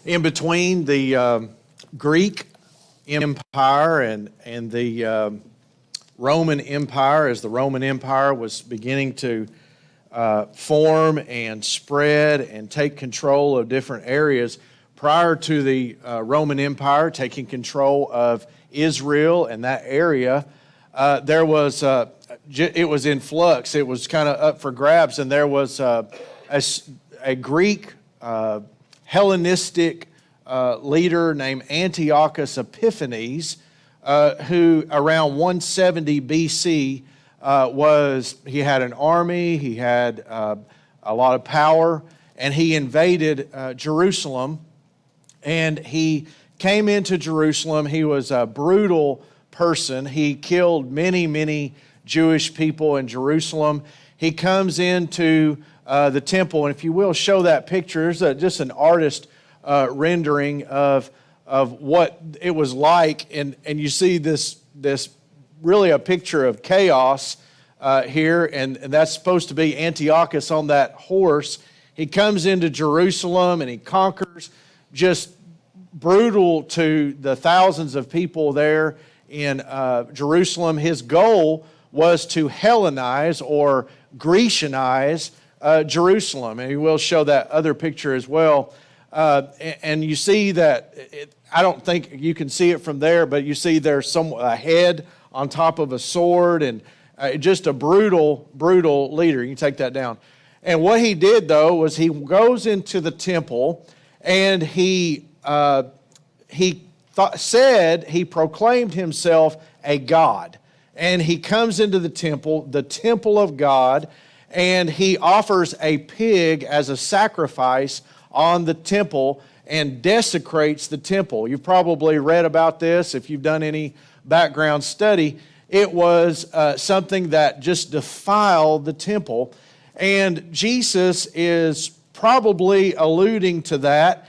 in between the Greek Empire and the Roman Empire, as the Roman Empire was beginning to form and spread and take control of different areas. Prior to the Roman Empire taking control of Israel and that area, it was in flux. It was kind of up for grabs, and there was a Greek Hellenistic leader named Antiochus Epiphanes, who around 170 BC he had an army, he had a lot of power, and he invaded Jerusalem. And he came into Jerusalem. He was a brutal person. He killed many, many Jewish people in Jerusalem. He comes into the temple, and if you will, show that picture. There's just an artist rendering of what it was like, and you see this really a picture of chaos here, and that's supposed to be Antiochus on that horse. He comes into Jerusalem and he conquers, just brutal to the thousands of people there in Jerusalem. His goal was to Hellenize or Grecianize Jerusalem, and he will show that other picture as well. And you see that, I don't think you can see it from there, but you see there's a head on top of a sword, and just a brutal leader. You can take that down. And what he did, though, was he goes into the temple, and he proclaimed himself a god. And he comes into the temple of God, and he offers a pig as a sacrifice on the temple and desecrates the temple. You've probably read about this if you've done any background study. It was something that just defiled the temple. And Jesus is probably alluding to that.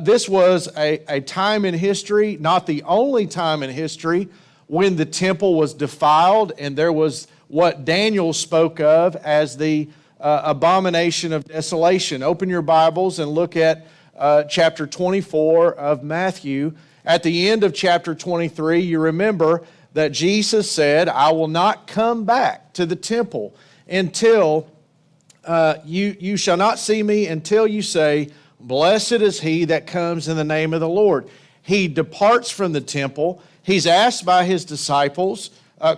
This was a time in history, not the only time in history, when the temple was defiled, and there was what Daniel spoke of as the abomination of desolation. Open your Bibles and look at chapter 24 of Matthew. At the end of chapter 23, you remember that Jesus said, "I will not come back to the temple until you shall not see me until you say, 'Blessed is he that comes in the name of the Lord.'" He departs from the temple. He's asked by his disciples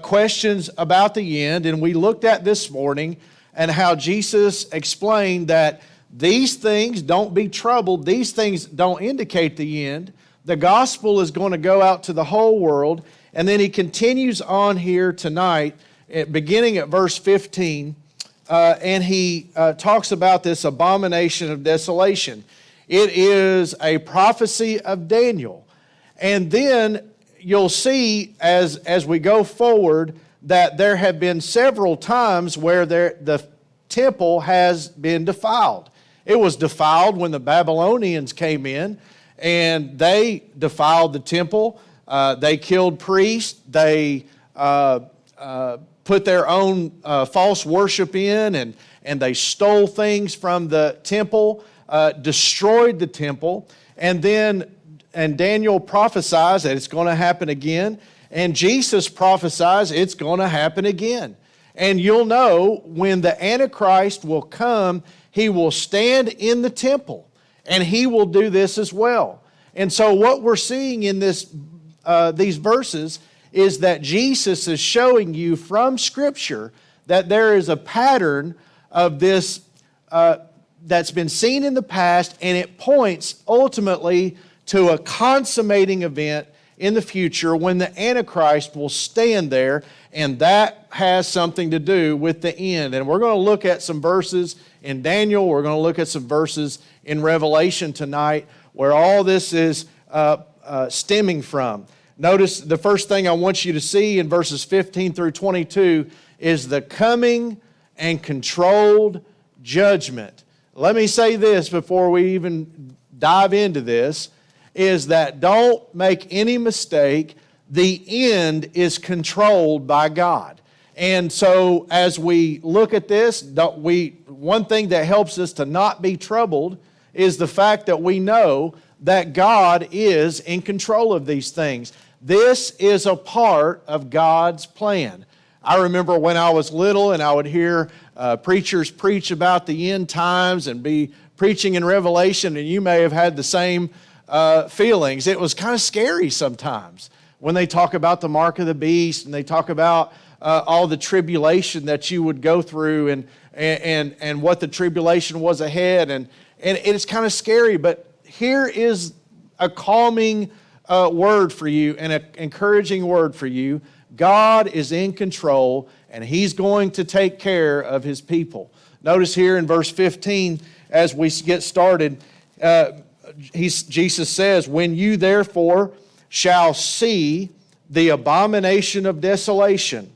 questions about the end, and we looked at this morning and how Jesus explained that these things, don't be troubled, these things don't indicate the end. The gospel is going to go out to the whole world. And then he continues on here tonight, beginning at verse 15, and he talks about this abomination of desolation. It is a prophecy of Daniel. And then you'll see as we go forward that there have been several times where the temple has been defiled. It was defiled when the Babylonians came in, and they defiled the temple. They killed priests. They put their own false worship in, and they stole things from the temple, destroyed the temple, and Daniel prophesies that it's going to happen again, and Jesus prophesies it's going to happen again. And you'll know when the Antichrist will come, he will stand in the temple, and he will do this as well. And so what we're seeing in these verses is that Jesus is showing you from Scripture that there is a pattern of this that's been seen in the past, and it points ultimately to a consummating event in the future when the Antichrist will stand there, and that has something to do with the end. And we're going to look at some verses in Daniel. We're going to look at some verses in Revelation tonight where all this is stemming from. Notice the first thing I want you to see in verses 15 through 22 is the coming and controlled judgment. Let me say this before we even dive into this, is that don't make any mistake, the end is controlled by God. And so as we look at this, one thing that helps us to not be troubled is the fact that we know that God is in control of these things. This is a part of God's plan. I remember when I was little and I would hear preachers preach about the end times and be preaching in Revelation, and you may have had the same feelings. It was kind of scary sometimes when they talk about the mark of the beast and they talk about all the tribulation that you would go through and what the tribulation was ahead. And it's kind of scary, but here is a calming word for you and an encouraging word for you. God is in control, and He's going to take care of His people. Notice here in verse 15, as we get started, Jesus says, "When you therefore shall see the abomination of desolation."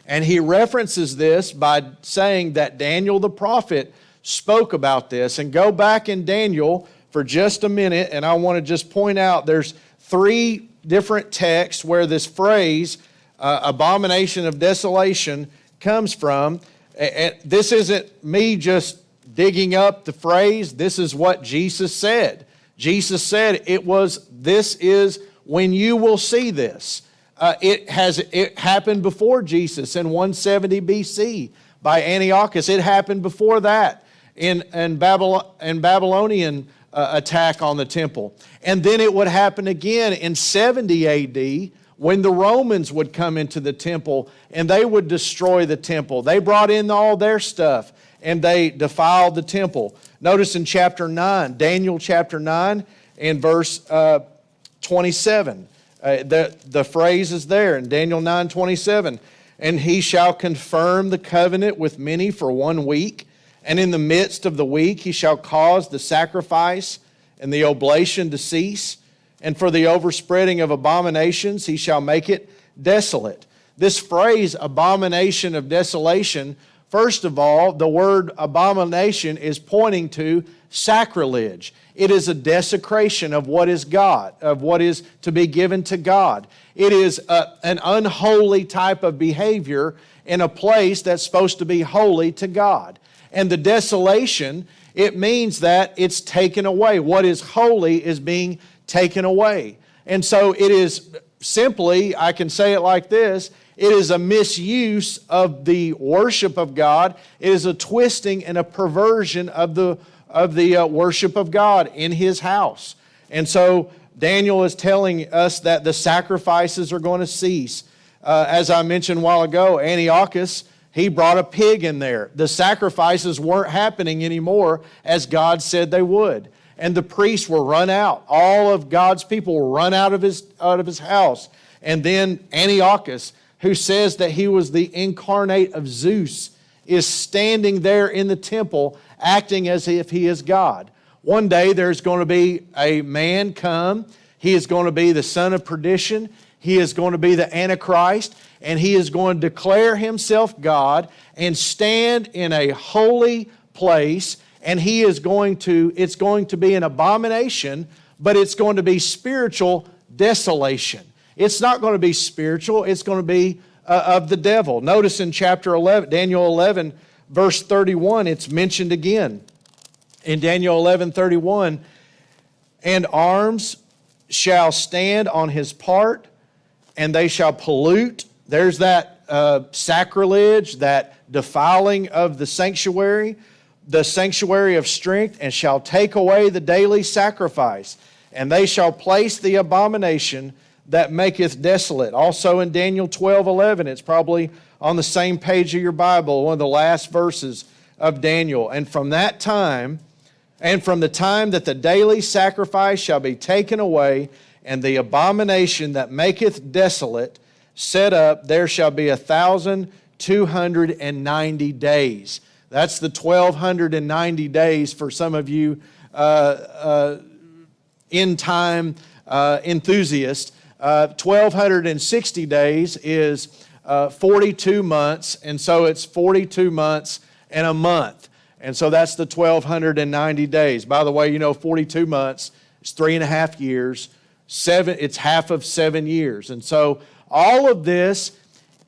And he references this by saying that Daniel the prophet spoke about this. And go back in Daniel for just a minute, and I want to just point out there's 3 different texts where this phrase, abomination of desolation, comes from. And this isn't me just digging up the phrase. This is what Jesus said. Jesus said this is when you will see this. It happened before Jesus in 170 BC by Antiochus. It happened before that in Babylonian attack on the temple. And then it would happen again in 70 AD when the Romans would come into the temple and they would destroy the temple. They brought in all their stuff and they defiled the temple. Notice in chapter 9, Daniel chapter 9 and verse 27. The phrase is there in Daniel 9:27. "And he shall confirm the covenant with many for 1 week. And in the midst of the week he shall cause the sacrifice and the oblation to cease. And for the overspreading of abominations he shall make it desolate." This phrase, abomination of desolation, first of all, the word abomination is pointing to sacrilege. It is a desecration of what is God, of what is to be given to God. It is an unholy type of behavior in a place that's supposed to be holy to God. And the desolation, it means that it's taken away. What is holy is being taken away. And so it is simply, I can say it like this, it is a misuse of the worship of God. It is a twisting and a perversion of the worship of God in His house. And so Daniel is telling us that the sacrifices are going to cease. As I mentioned a while ago, Antiochus, he brought a pig in there. The sacrifices weren't happening anymore as God said they would. And the priests were run out. All of God's people were run out of his house. And then Antiochus, who says that he was the incarnate of Zeus, is standing there in the temple acting as if he is God. One day there's going to be a man come. He is going to be the son of perdition. He is going to be the Antichrist. And he is going to declare himself God and stand in a holy place. And it's going to be an abomination, but it's going to be spiritual desolation. It's not going to be spiritual. It's going to be of the devil. Notice in chapter 11, Daniel 11, verse 31, it's mentioned again. In Daniel 11:31, "And arms shall stand on his part, and they shall pollute." There's that sacrilege, that defiling of the sanctuary of strength, "and shall take away the daily sacrifice, and they shall place the abomination that maketh desolate." Also in Daniel 12:11, it's probably on the same page of your Bible, one of the last verses of Daniel. "And from that time, and from the time that the daily sacrifice shall be taken away, and the abomination that maketh desolate set up, there shall be 1,290 days." That's the 1,290 days for some of you end time enthusiasts. 1,260 days is 42 months, and so it's 42 months and a month. And so that's the 1,290 days. By the way, 42 months is 3.5 years. It's half of 7 years. And so all of this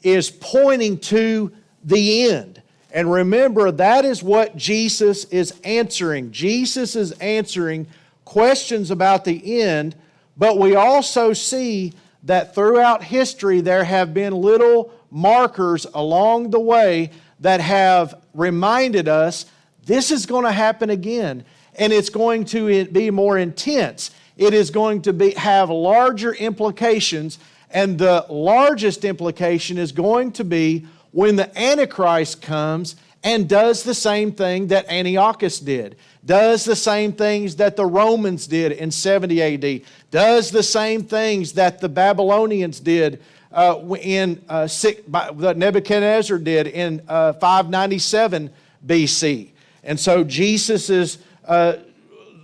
is pointing to the end. And remember, that is what Jesus is answering. Jesus is answering questions about the end, but we also see that throughout history there have been little markers along the way that have reminded us this is going to happen again, and it's going to be more intense. It is going to have larger implications, and the largest implication is going to be when the Antichrist comes and does the same thing that Antiochus did, does the same things that the Romans did in 70 AD, does the same things that the Babylonians did that Nebuchadnezzar did in 597 BC. And so Jesus is,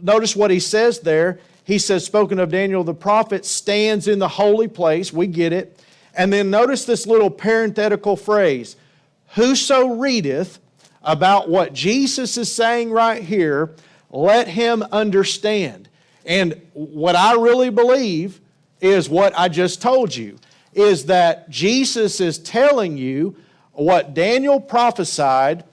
notice what he says there. He says, spoken of Daniel the prophet, stands in the holy place. We get it. And then notice this little parenthetical phrase, whoso readeth, about what Jesus is saying right here, let him understand. And what I really believe is what I just told you, is that Jesus is telling you what Daniel prophesied,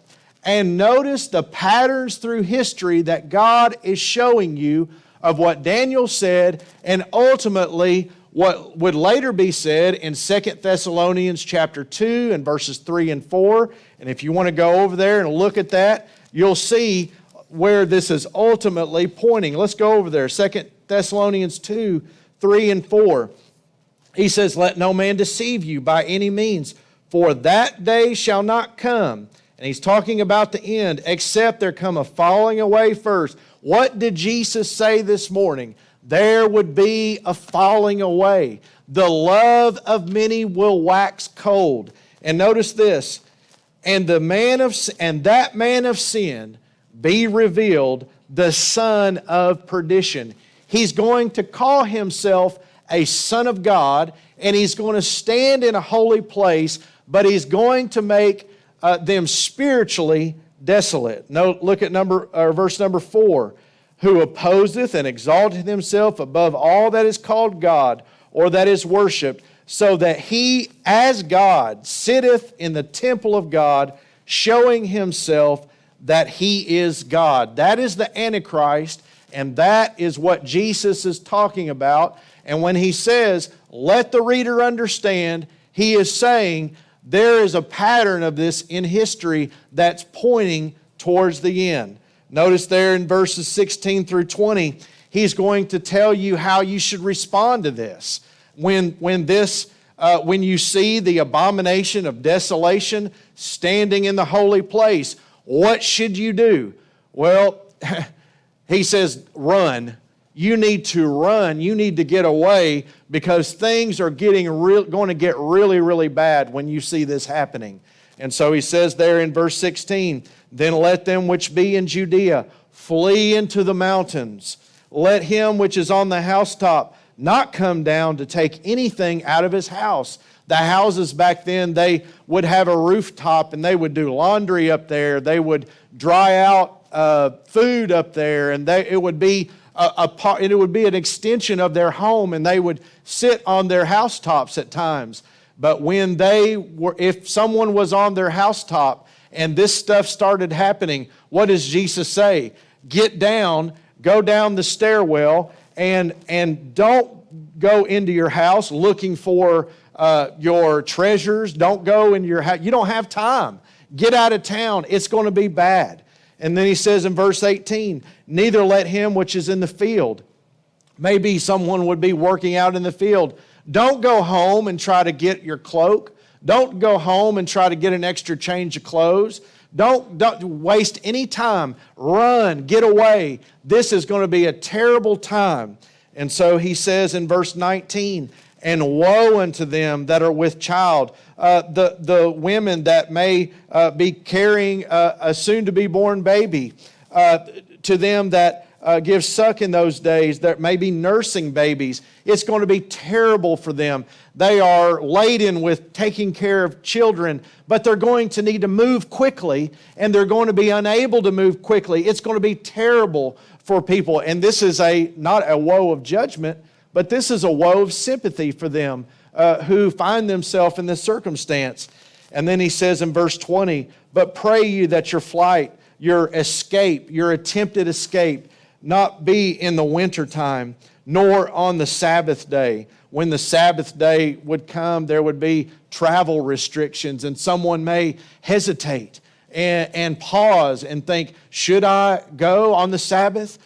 and notice the patterns through history that God is showing you of what Daniel said, and ultimately what would later be said in 2 Thessalonians chapter 2 and verses 3 and 4. And if you want to go over there and look at that, you'll see where this is ultimately pointing. Let's go over there. 2 Thessalonians 2, 3 and 4. He says, let no man deceive you by any means, for that day shall not come. And he's talking about the end, except there come a falling away first. What did Jesus say this morning? There would be a falling away. The love of many will wax cold. And notice this, and that man of sin be revealed, the son of perdition. He's going to call himself a son of God, and he's going to stand in a holy place, but he's going to make them spiritually desolate. Look at verse number 4. Who opposeth and exalteth himself above all that is called God, or that is worshipped, so that he, as God, sitteth in the temple of God, showing himself that he is God. That is the Antichrist, and that is what Jesus is talking about. And when he says, let the reader understand, he is saying there is a pattern of this in history that's pointing towards the end. Notice there in verses 16 through 20, he's going to tell you how you should respond to this. When you see the abomination of desolation standing in the holy place, what should you do? Well, he says, run. You need to run. You need to get away, because things are going to get really, really bad when you see this happening. And so he says there in verse 16, then let them which be in Judea flee into the mountains. Let him which is on the housetop not come down to take anything out of his house. The houses back then, they would have a rooftop, and they would do laundry up there. They would dry out food up there, and it would be an extension of their home, and they would sit on their housetops at times. But if someone was on their housetop and this stuff started happening, what does Jesus say? Get down, go down the stairwell, and don't go into your house looking for your treasures. Don't go into your house. You don't have time. Get out of town. It's going to be bad. And then he says in verse 18, neither let him which is in the field. Maybe someone would be working out in the field. Don't go home and try to get your cloak. Don't go home and try to get an extra change of clothes. Don't waste any time. Run, get away. This is going to be a terrible time. And so he says in verse 19, and woe unto them that are with child, the women that may be carrying a soon-to-be-born baby, to them that give suck in those days, that may be nursing babies. It's going to be terrible for them. They are laden with taking care of children, but they're going to need to move quickly, and they're going to be unable to move quickly. It's going to be terrible for people. And this is not a woe of judgment, but this is a woe of sympathy for them who find themselves in this circumstance. And then he says in verse 20, but pray you that your flight, your escape, your attempted escape, not be in the wintertime, nor on the Sabbath day. When the Sabbath day would come, there would be travel restrictions, and someone may hesitate and pause and think, should I go on the Sabbath?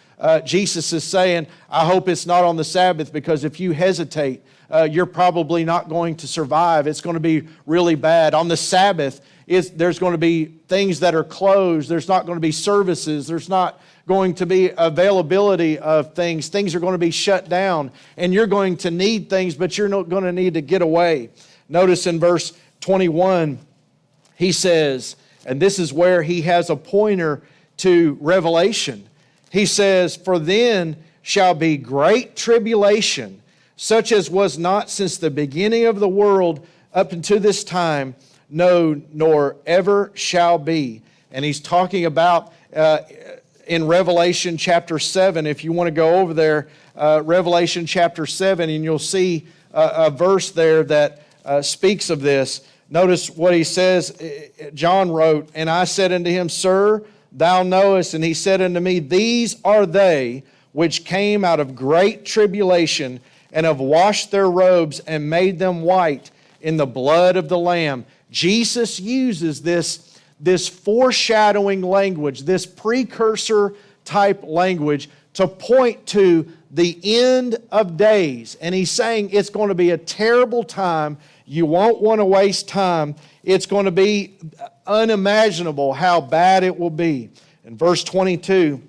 Jesus is saying, I hope it's not on the Sabbath, because if you hesitate, you're probably not going to survive. It's going to be really bad. On the Sabbath, there's going to be things that are closed. There's not going to be services. There's not going to be availability of things. Things are going to be shut down, and you're going to need things, but you're not going to need to get away. Notice in verse 21, he says, and this is where he has a pointer to Revelation. He says, for then shall be great tribulation, such as was not since the beginning of the world up unto this time, no, nor ever shall be. And he's talking about in Revelation chapter 7, if you want to go over there, Revelation chapter 7, and you'll see a verse there that speaks of this. Notice what he says. John wrote, and I said unto him, Sir, thou knowest. And he said unto me, these are they which came out of great tribulation, and have washed their robes and made them white in the blood of the Lamb. Jesus uses this foreshadowing language, this precursor type language, to point to the end of days. And he's saying it's going to be a terrible time. You won't want to waste time. It's going to be unimaginable how bad it will be. In verse 22,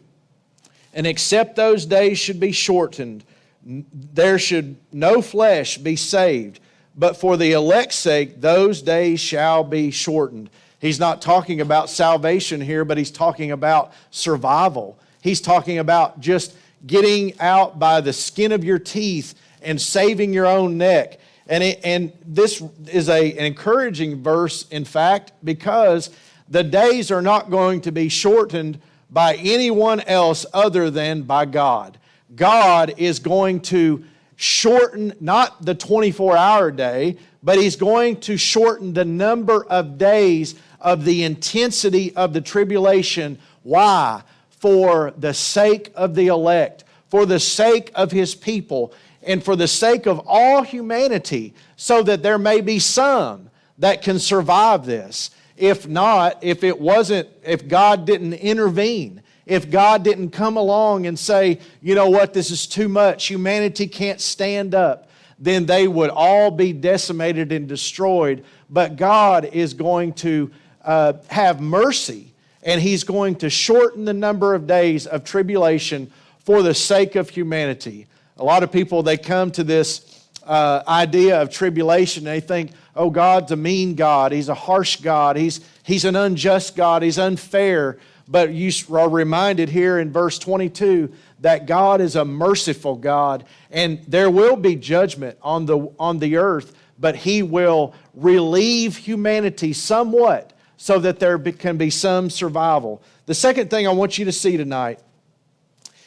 and except those days should be shortened, there should no flesh be saved, but for the elect's sake, those days shall be shortened. He's not talking about salvation here, but he's talking about survival. He's talking about just getting out by the skin of your teeth and saving your own neck. And this is an encouraging verse, in fact, because the days are not going to be shortened by anyone else other than by God. God is going to shorten not the 24-hour day, but He's going to shorten the number of days of the intensity of the tribulation. Why? For the sake of the elect, for the sake of His people, and for the sake of all humanity, so that there may be some that can survive this. If not, if God didn't intervene, if God didn't come along and say, you know what, this is too much, humanity can't stand up, then they would all be decimated and destroyed. But God is going to have mercy, and He's going to shorten the number of days of tribulation for the sake of humanity. A lot of people, they come to this idea of tribulation, and they think, oh, God's a mean God, He's a harsh God, He's an unjust God, He's unfair. But you are reminded here in verse 22 that God is a merciful God, and there will be judgment on the earth, but He will relieve humanity somewhat so that there can be some survival. The second thing I want you to see tonight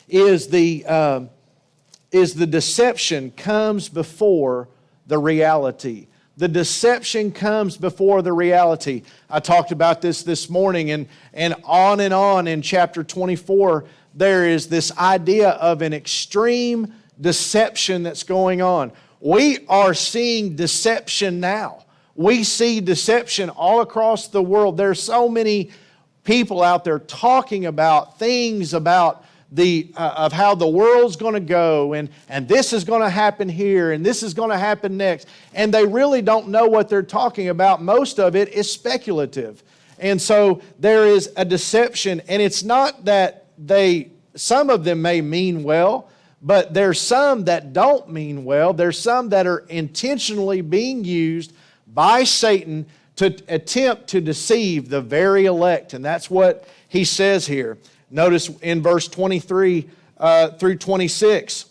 is the deception comes before the reality. The deception comes before the reality. I talked about this morning, and on in chapter 24, there is this idea of an extreme deception that's going on. We are seeing deception now. We see deception all across the world. There's so many people out there talking about things about of how the world's going to go, and this is going to happen here, and this is going to happen next. And they really don't know what they're talking about. Most of it is speculative. And so there is a deception, and it's not that some of them may mean well, but there's some that don't mean well. There's some that are intentionally being used by Satan to attempt to deceive the very elect. And that's what he says here. Notice in verse 23 through 26,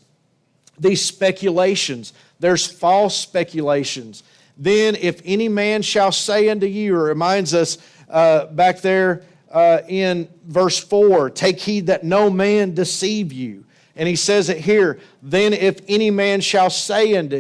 these speculations. There's false speculations. Then if any man shall say unto you, or reminds us back there in verse 4, take heed that no man deceive you. And he says it here, then if any man shall say unto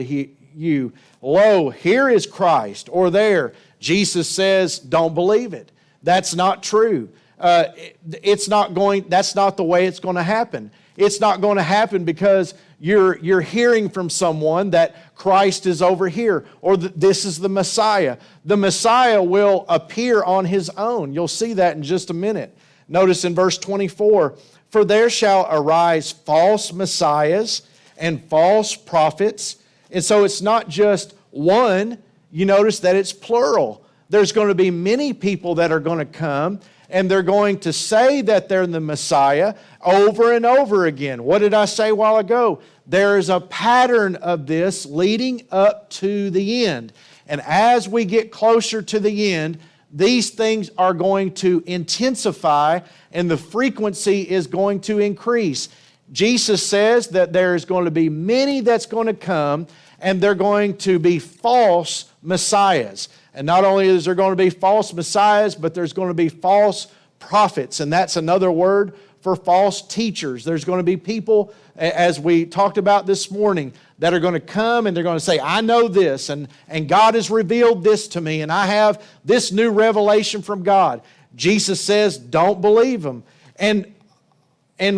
you, lo, here is Christ, or there, Jesus says, don't believe it. That's not true. That's not the way it's going to happen. It's not going to happen because you're hearing from someone that Christ is over here, or this is the Messiah. The Messiah will appear on His own. You'll see that in just a minute. Notice in verse 24, for there shall arise false messiahs and false prophets. And so it's not just one. You notice that it's plural. There's going to be many people that are going to come, and they're going to say that they're the Messiah over and over again. What did I say a while ago? There is a pattern of this leading up to the end. And as we get closer to the end, these things are going to intensify and the frequency is going to increase. Jesus says that there is going to be many that's going to come, and they're going to be false messiahs. And not only is there going to be false messiahs, but there's going to be false prophets. And that's another word for false teachers. There's going to be people, as we talked about this morning, that are going to come and they're going to say, I know this, and God has revealed this to me, and I have this new revelation from God. Jesus says, don't believe them. And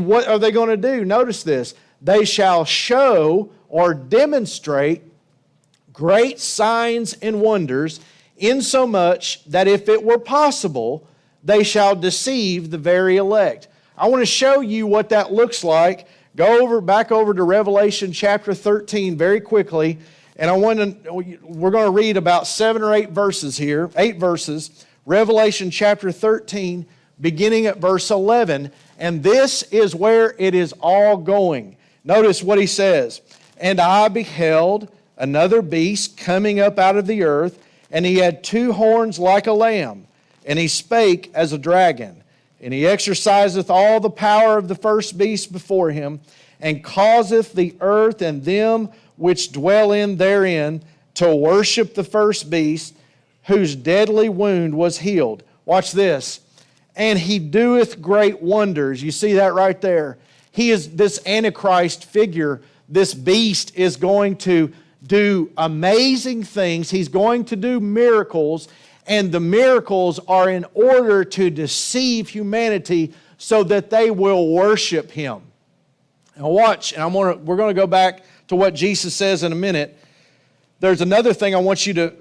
what are they going to do? Notice this. They shall show or demonstrate great signs and wonders, insomuch that if it were possible, they shall deceive the very elect. I want to show you what that looks like. Go back over to Revelation chapter 13 very quickly, and we're going to read about 7 or 8 verses here, 8 verses. Revelation chapter 13, beginning at verse 11, and this is where it is all going. Notice what he says. And I beheld another beast coming up out of the earth, and he had 2 horns like a lamb, and he spake as a dragon. And he exerciseth all the power of the first beast before him, and causeth the earth and them which dwell therein to worship the first beast, whose deadly wound was healed. Watch this. And he doeth great wonders. You see that right there? He is this Antichrist figure. This beast is going to do amazing things. He's going to do miracles. And the miracles are in order to deceive humanity so that they will worship him. Now watch, and we're going to go back to what Jesus says in a minute. There's another thing I want you to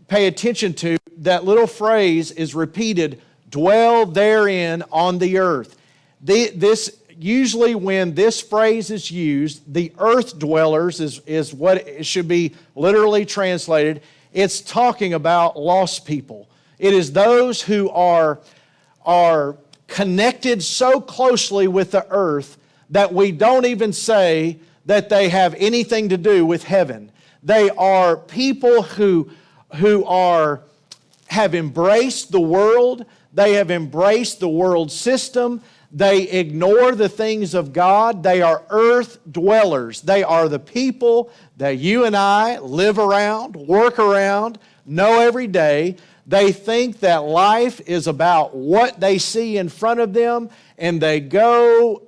pay attention to. That little phrase is repeated, dwell therein on the earth. Usually when this phrase is used, the earth dwellers is what it should be literally translated. It's talking about lost people. It is those who are connected so closely with the earth that we don't even say that they have anything to do with heaven. They are people who have embraced the world. They have embraced the world system. They ignore the things of God. They are earth dwellers. They are the people that you and I live around, work around, know every day. They think that life is about what they see in front of them, and they go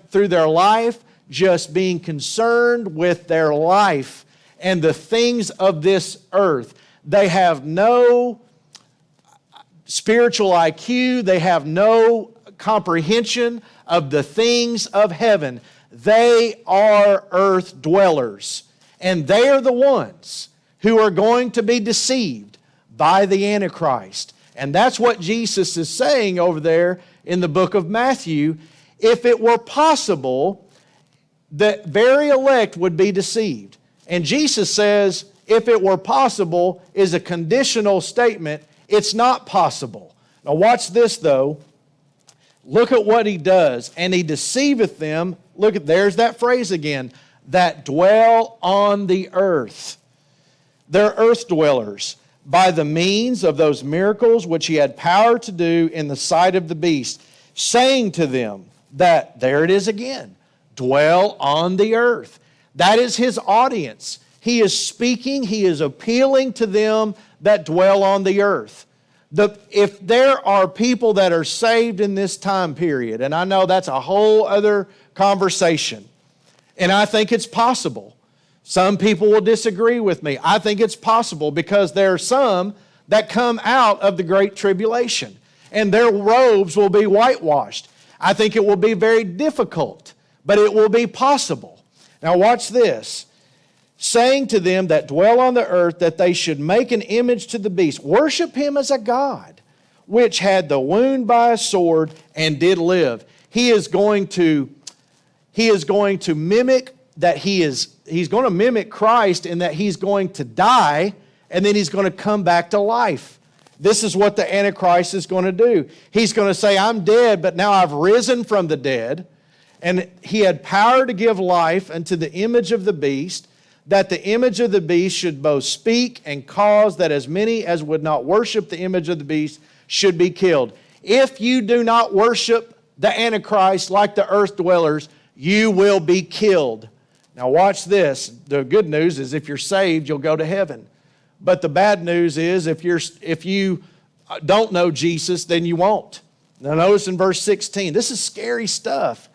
through their life just being concerned with their life and the things of this earth. They have no spiritual IQ. They have no comprehension of the things of heaven. They are earth dwellers. And they are the ones who are going to be deceived by the Antichrist. And that's what Jesus is saying over there in the book of Matthew. If it were possible, the very elect would be deceived. And Jesus says, if it were possible, is a conditional statement. It's not possible. Now watch this though. Look at what he does. And he deceiveth them. Look at, there's that phrase again. That dwell on the earth. They're earth dwellers. By the means of those miracles which he had power to do in the sight of the beast. Saying to them that, there it is again. Dwell on the earth. That is his audience. He is speaking. He is appealing to them that dwell on the earth. If there are people that are saved in this time period, and I know that's a whole other conversation, and I think it's possible. Some people will disagree with me. I think it's possible because there are some that come out of the Great Tribulation. And their robes will be whitewashed. I think it will be very difficult, but it will be possible. Now watch this. Saying to them that dwell on the earth that they should make an image to the beast, worship him as a god, which had the wound by a sword and did live. He is going to mimic that he's going to mimic Christ in that he's going to die and then he's going to come back to life. This is what the Antichrist is going to do. He's going to say, I'm dead, but now I've risen from the dead. And he had power to give life unto the image of the beast, that the image of the beast should both speak and cause that as many as would not worship the image of the beast should be killed. If you do not worship the Antichrist like the earth dwellers, you will be killed. Now watch this. The good news is if you're saved, you'll go to heaven. But the bad news is if you don't know Jesus, then you won't. Now notice in verse 16, this is scary stuff.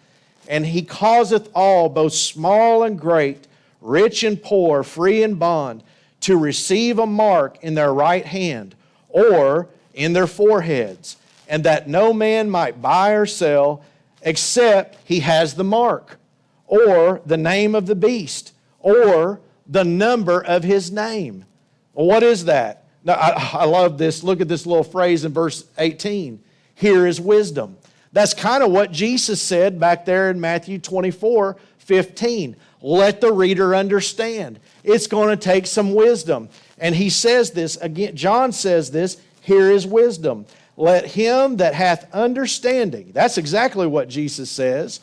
And he causeth all, both small and great, rich and poor, free and bond, to receive a mark in their right hand or in their foreheads, and that no man might buy or sell except he has the mark, or the name of the beast, or the number of his name. Well, what is that? Now, I love this. Look at this little phrase in verse 18. Here is wisdom. That's kind of what Jesus said back there in Matthew 24:15. Let the reader understand. It's going to take some wisdom. And he says this, again, John says this, here is wisdom. Let him that hath understanding, that's exactly what Jesus says,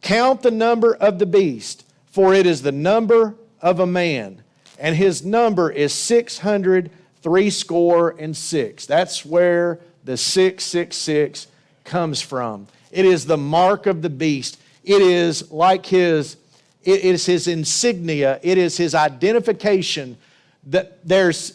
count the number of the beast, for it is the number of a man, and his number is 666. That's where the 666 comes from. It is the mark of the beast. It is like it is his insignia. It is his identification. That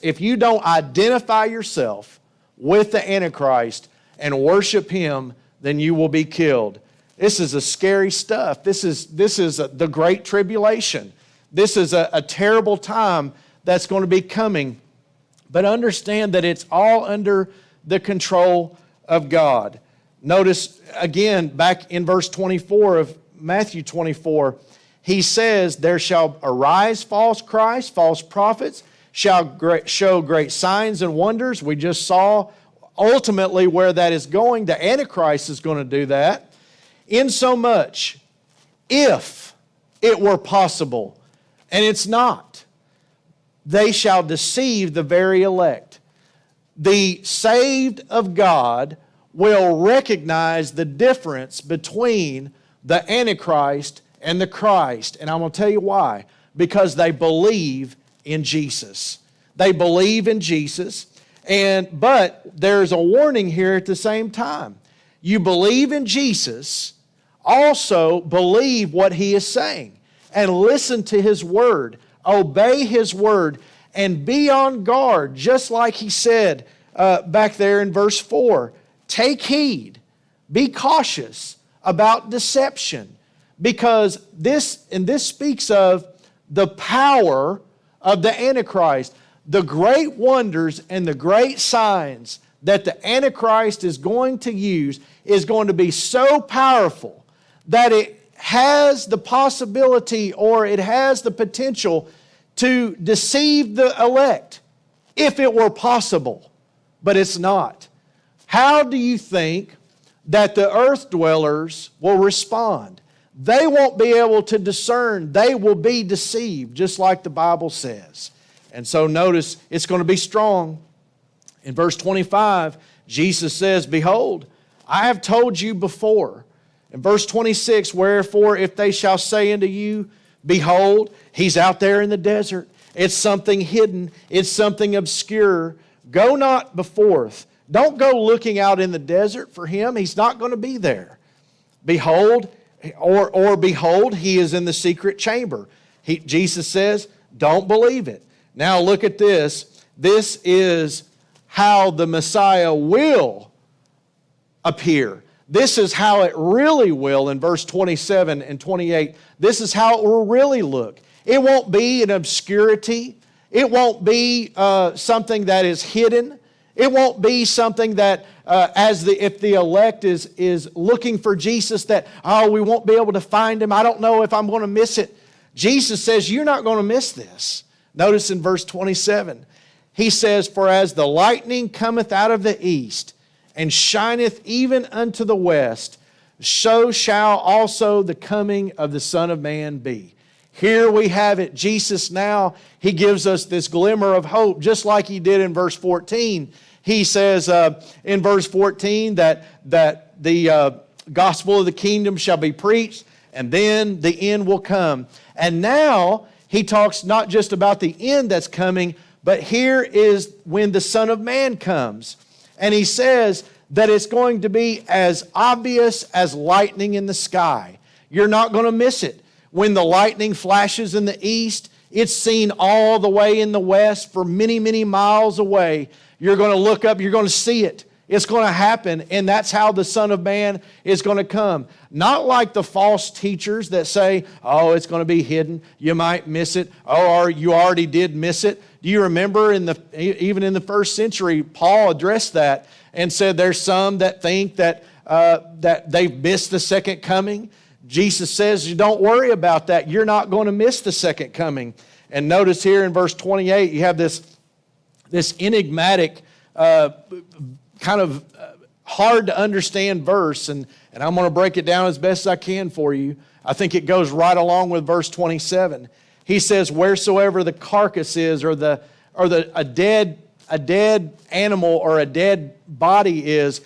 if you don't identify yourself with the Antichrist and worship him, then you will be killed. This is a scary stuff. This is the Great Tribulation. This is a terrible time that's going to be coming. But understand that it's all under the control of God. Notice again back in verse 24 of Matthew 24, he says, there shall arise false Christs, false prophets, shall show great signs and wonders. We just saw ultimately where that is going. The Antichrist is going to do that. Insomuch, if it were possible, and it's not, they shall deceive the very elect. The saved of God will recognize the difference between the Antichrist and the Christ. And I'm going to tell you why. Because they believe in Jesus. They believe in Jesus. But there's a warning here at the same time. You believe in Jesus, also believe what he is saying. And listen to his word. Obey his word. And be on guard, just like he said back there in verse 4. Take heed. Be cautious about deception. Because this speaks of the power of the Antichrist. The great wonders and the great signs that the Antichrist is going to use is going to be so powerful that it has the possibility or it has the potential to deceive the elect if it were possible. But it's not. How do you think that the earth dwellers will respond? They won't be able to discern. They will be deceived, just like the Bible says. And so notice, it's going to be strong. In verse 25, Jesus says, behold, I have told you before. In verse 26, wherefore if they shall say unto you, behold, he's out there in the desert. It's something hidden. It's something obscure. Go not beforth. Don't go looking out in the desert for him. He's not going to be there. Behold, or behold, he is in the secret chamber. Jesus says, don't believe it. Now look at this. This is how the Messiah will appear. This is how it really will in verse 27 and 28. This is how it will really look. It won't be in obscurity. It won't be something that is hidden. It won't be something that if the elect is looking for Jesus, that, oh, we won't be able to find him. I don't know if I'm going to miss it. Jesus says, you're not going to miss this. Notice in verse 27, he says, for as the lightning cometh out of the east, and shineth even unto the west, so shall also the coming of the Son of Man be. Here we have it. Jesus now, he gives us this glimmer of hope, just like he did in verse 14. He says in verse 14 that the gospel of the kingdom shall be preached, and then the end will come. And now he talks not just about the end that's coming, but here is when the Son of Man comes. And he says that it's going to be as obvious as lightning in the sky. You're not going to miss it. When the lightning flashes in the east, it's seen all the way in the west for many, many miles away. You're going to look up, you're going to see it. It's going to happen, and that's how the Son of Man is going to come. Not like the false teachers that say, oh, it's going to be hidden, you might miss it, or you already did miss it. Do you remember even in the first century, Paul addressed that and said there's some that think that they've missed the second coming. Jesus says, you don't worry about that. You're not going to miss the second coming. And notice here in verse 28, you have this enigmatic, kind of hard to understand verse, and I'm going to break it down as best I can for you. I think it goes right along with verse 27. He says, wheresoever the carcass is, or a dead animal or a dead body is,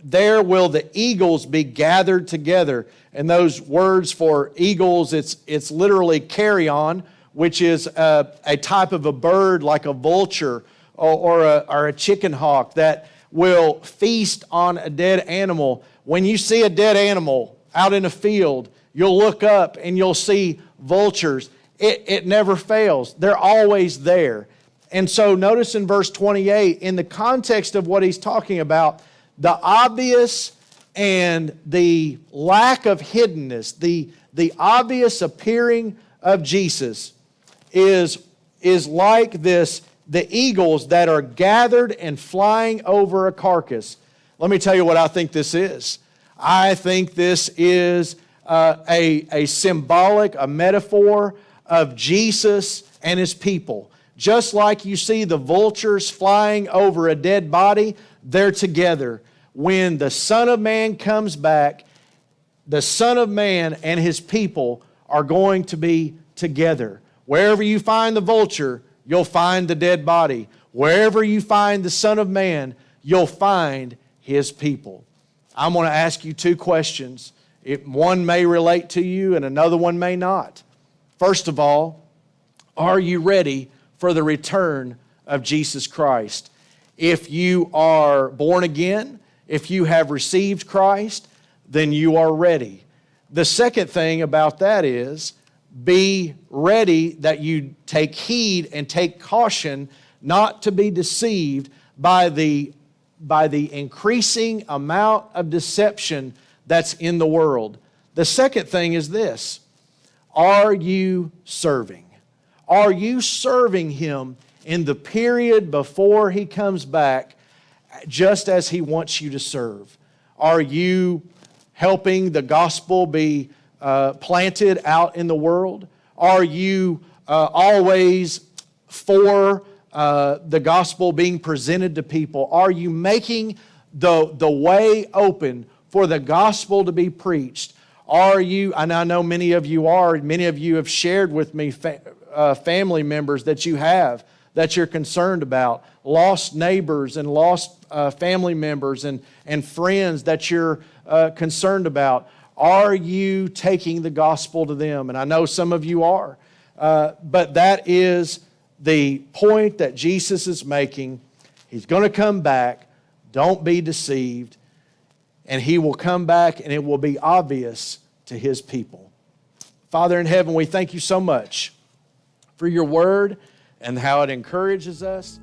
there will the eagles be gathered together. And those words for eagles, it's literally carrion, which is a type of a bird like a vulture or a chicken hawk that will feast on a dead animal. When you see a dead animal out in a field, you'll look up and you'll see vultures. It never fails. They're always there. And so notice in verse 28, in the context of what he's talking about, the obvious and the lack of hiddenness, the obvious appearing of Jesus is like this, the eagles that are gathered and flying over a carcass. Let me tell you what I think this is. I think this is a symbolic, a metaphor of Jesus and his people. Just like you see the vultures flying over a dead body, they're together. When the Son of Man comes back, the Son of Man and his people are going to be together. Wherever you find the vulture, you'll find the dead body. Wherever you find the Son of Man, you'll find his people. I'm going to ask you two questions. One may relate to you and another one may not. First of all, are you ready for the return of Jesus Christ? If you are born again, if you have received Christ, then you are ready. The second thing about that is, be ready that you take heed and take caution not to be deceived by the increasing amount of deception that's in the world. The second thing is this: are you serving? Are you serving him in the period before he comes back, just as he wants you to serve? Are you helping the gospel be planted out in the world? Are you always for the gospel being presented to people? Are you making the way open for the gospel to be preached? Are you, and I know many of you have shared with me family members that you have, that you're concerned about, lost neighbors and lost family members and friends that you're concerned about. Are you taking the gospel to them? And I know some of you are. But that is the point that Jesus is making. He's going to come back. Don't be deceived. And he will come back and it will be obvious to his people. Father in heaven, we thank you so much for your word and how it encourages us.